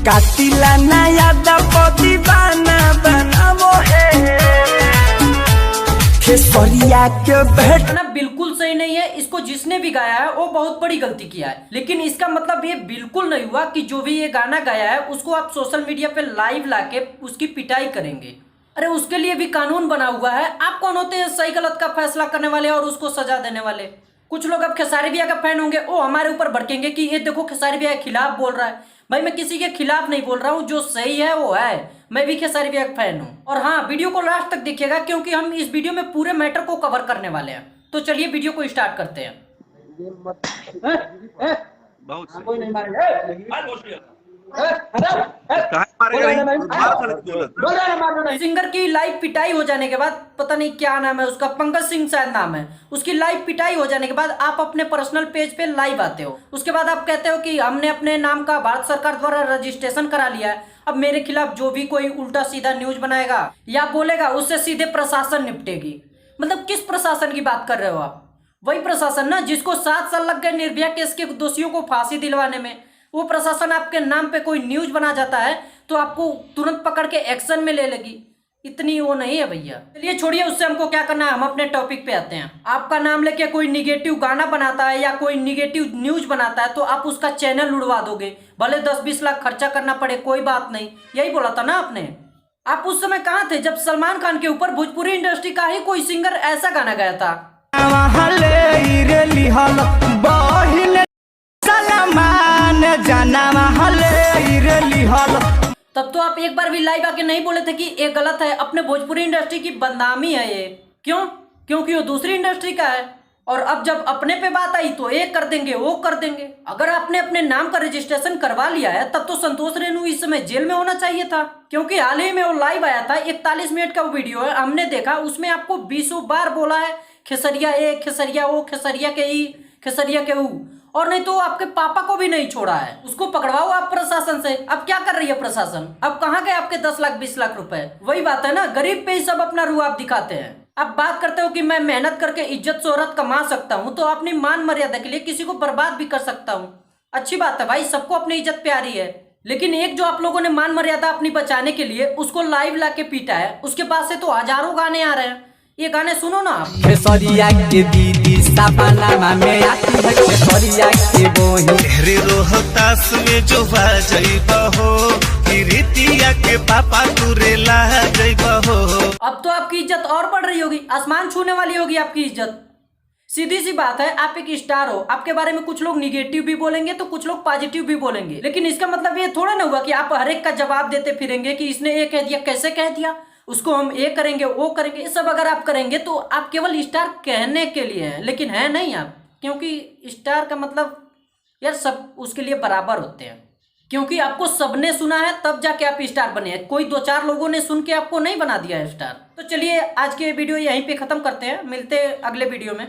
कातिला नया दपति बना बनावो है खेसरिया के भेंट ना बिल्कुल सही नहीं है। इसको जिसने भी गाया है वो बहुत बड़ी गलती किया है, लेकिन इसका मतलब ये बिल्कुल नहीं हुआ कि जो भी ये गाना गाया है उसको आप सोशल मीडिया पे लाइव लाके उसकी पिटाई करेंगे। अरे उसके लिए भी कानून बना हुआ है। आप कौन होते हैं सही गलत का फैसला करने वाले और उसको सजा देने वाले? कुछ लोग अब खेसारी भैया का फैन होंगे, वो हमारे ऊपर भड़केंगे कि ये देखो खेसारी भैया के खिलाफ बोल रहा है। भाई मैं किसी के खिलाफ नहीं बोल रहा हूँ, जो सही है वो है। मैं भी खेसारी भैया का फैन हूँ। और हाँ, वीडियो को लास्ट तक देखिएगा क्योंकि हम इस वीडियो में पूरे मैटर को कवर करने वाले हैं। तो चलिए वीडियो को स्टार्ट करते हैं। कोई नहीं मारेगा। सिंगर की लाइव पिटाई हो जाने के बाद, पता नहीं क्या नाम है उसका, पंकज सिंह शायद नाम है, उसकी लाइव पिटाई हो जाने के बाद आप अपने पर्सनल पेज पे लाइव आते हो। उसके बाद आप कहते हो कि हमने अपने नाम का भारत सरकार द्वारा रजिस्ट्रेशन करा लिया है, अब मेरे खिलाफ जो भी कोई उल्टा सीधा न्यूज बनाएगा या बोलेगा उससे सीधे प्रशासन निपटेगी। मतलब किस प्रशासन की बात कर रहे हो आप? वही प्रशासन ना जिसको 7 साल लग गए निर्भया केस के दोषियों को फांसी दिलवाने में। वो प्रशासन आपके नाम पे कोई न्यूज बना जाता है तो आपको तुरंत पकड़ के एक्शन में ले लेगी। इतनी वो नहीं है भैया। चलिए छोड़िए, उससे हमको क्या करना है, हम अपने टॉपिक पे आते हैं। आपका नाम लेके कोई निगेटिव गाना बनाता है या कोई निगेटिव न्यूज बनाता है तो आप उसका चैनल उड़वा दोगे, भले 10-20 लाख खर्चा करना पड़े, कोई बात नहीं। यही बोला था ना आपने। आप उस समय कहाँ थे जब सलमान खान के ऊपर भोजपुरी इंडस्ट्री का ही कोई सिंगर ऐसा गाना गाया था? तब तो आप एक बार भी लाइव आके नहीं बोले थे कि ये गलत है, अपने भोजपुरी इंडस्ट्री की बदनामी है ये। क्यों? क्योंकि वो दूसरी इंडस्ट्री का है। और अब जब अपने पे बात आई तो एक कर देंगे, वो कर देंगे। अगर आपने अपने नाम का रजिस्ट्रेशन करवा लिया है तब तो संतोष रेणु इस समय जेल में होना चाहिए था, क्योंकि हाल ही में वो लाइव आया था। 41 मिनट का वो वीडियो है, हमने देखा। उसमें आपको 20 बार बोला है खेसरिया ए, खेसरिया ओ, खेसरिया के ई, खेसरिया के ऊ। और नहीं तो आपके पापा को भी नहीं छोड़ा है। उसको पकड़वाओ आप प्रशासन से। अब क्या कर रही है प्रशासन? अब कहाँ गए आपके 10 लाख 20 लाख रुपए? वही बात है ना, गरीब पे ही सब अपना रुआब दिखाते हैं। अब बात करते हो कि मैं मेहनत करके इज्जत शोहरत कमा सकता हूँ तो अपनी मान मर्यादा के लिए किसी को बर्बाद भी कर सकता हूँ। अच्छी बात है भाई, सबको अपनी इज्जत प्यारी है। लेकिन एक जो आप लोगों ने मान मर्यादा अपनी बचाने के लिए उसको लाइव लाके पीटा है, उसके पास से तो हजारों गाने आ रहे हैं। ये गाने सुनो ना आप। खेसरिया के दीदी सपना में आती है खेसरिया के बोही रे रोहतास में जो बाजैबा हो रीतिया के पापा तुरेला जैबा हो। अब तो आपकी इज्जत और बढ़ रही होगी, आसमान छूने वाली होगी आपकी इज्जत। सीधी सी बात है, आप एक स्टार हो, आपके बारे में कुछ लोग निगेटिव भी बोलेंगे तो कुछ लोग पॉजिटिव भी बोलेंगे, लेकिन इसका मतलब ये थोड़ा ना हुआ कि आप हर एक का जवाब देते फिरेंगे कि इसने ये कह दिया, कैसे कह दिया, उसको हम ये करेंगे वो करेंगे। ये सब अगर आप करेंगे तो आप केवल स्टार कहने के लिए हैं, लेकिन है नहीं आप। क्योंकि स्टार का मतलब यार सब उसके लिए बराबर होते हैं, क्योंकि आपको सबने सुना है तब जाके आप स्टार बने हैं। कोई 2-4 लोगों ने सुन के आपको नहीं बना दिया है स्टार। तो चलिए आज के वीडियो यहीं पे खत्म करते हैं, मिलते हैं अगले वीडियो में।